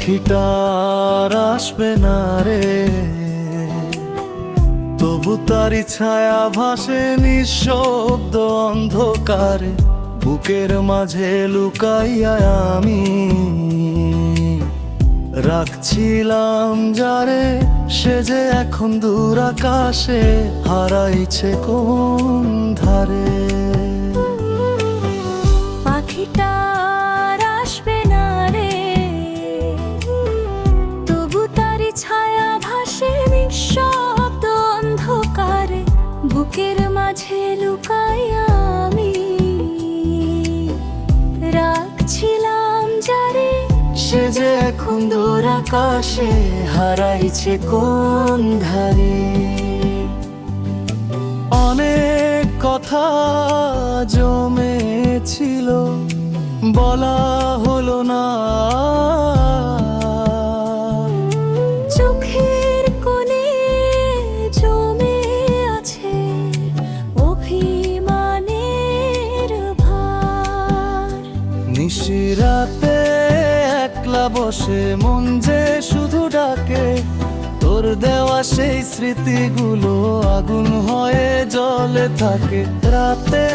পাখিটা আর আসবে না রে, তবু তারি ছায়া ভাসে নিঃশব্দ অন্ধকারে। বুকের মাঝে লুকাইয়া আমি রাখছিলাম যারে, সে যে এখন দূর আকাশে হারাইছে কোন ধারে। পাখিটা আর আসবে না রে, তবু তারি ছায়া ভাসে নিঃশব্দ অন্ধকারে। বুকের মাঝে লুকাইয়া আমি রাখছিলাম যারে, সে যে এখন দূর আকাশে হারাইছে কোন ধারে। অনেক কথা জমেছিল, বলা হলো না। চোখের কোণে জমে আছে অভিমানের ভার। নিশিরাতে একলা বসে মন যে শুধু ডাকে, তোর দেওয়া সেই স্মৃতিগুলো আগুন হয়ে জ্বলে থাকে। রাতে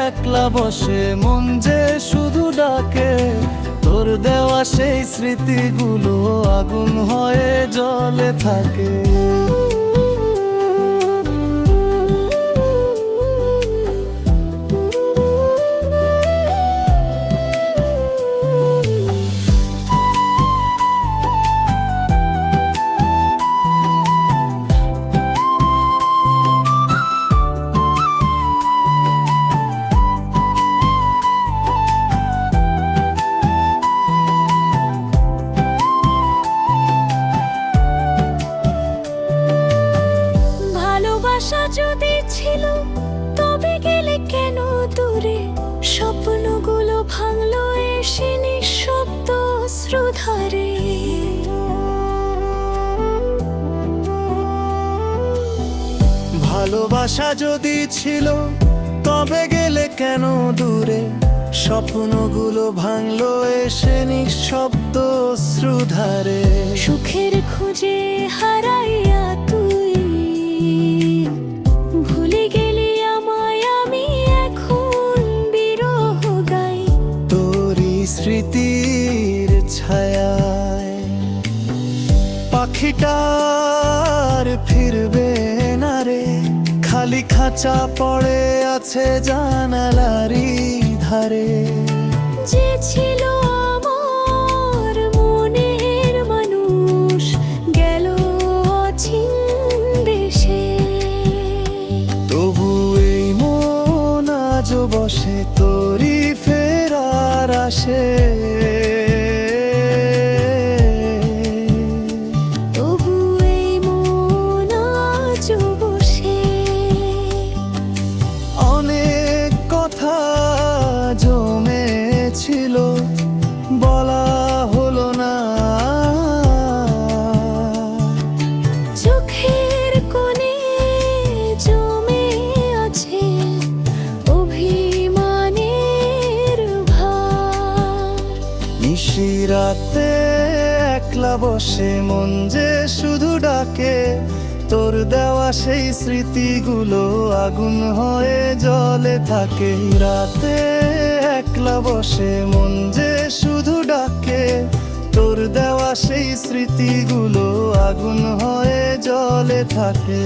একলা বসে মন যে শুধু ডাকে, তোর দেওয়া সেই স্মৃতিগুলো আগুন হয়ে জ্বলে থাকে। ভালোবাসা যদি ছিল তবে গেলে কেন দূরে? স্বপ্নগুলো ভাঙলো এসে নিঃশব্দ অশ্রুধারে। ভালোবাসা যদি ছিল তবে গেলে কেন দূরে? স্বপ্নগুলো ভাঙলো এসে নিঃশব্দ অশ্রুধারে। সুখের খোঁজে হারাইয়া তুই ভুলে গেলি আমায়, আমি এখন বিরহ গাই তোরই স্মৃতির ছায়ায়। পাখিটার ফিরবে না রে, খালি খাঁচা পড়ে আছে জানালারি ধারে। যে ছিল আমার মনের মানুষ, গেল অচিন দেশে। তবু এই মন আজও বসে তোরই ফেরার আসে। তবু এই মন আজও বসে। অনেক কথা জমেছিল, বলা হলো না। চোখের কোণে জমে আছে অভিমানের ভার। নিশিরাতে একলা বসে মন যে শুধু ডাকে, তোর দেওয়া সেই স্মৃতিগুলো আগুন হয়ে জ্বলে থাকে। রাতে একলা বসে মন যে শুধু ডাকে, তোর দেওয়া সেই স্মৃতিগুলো আগুন হয়ে জ্বলে থাকে।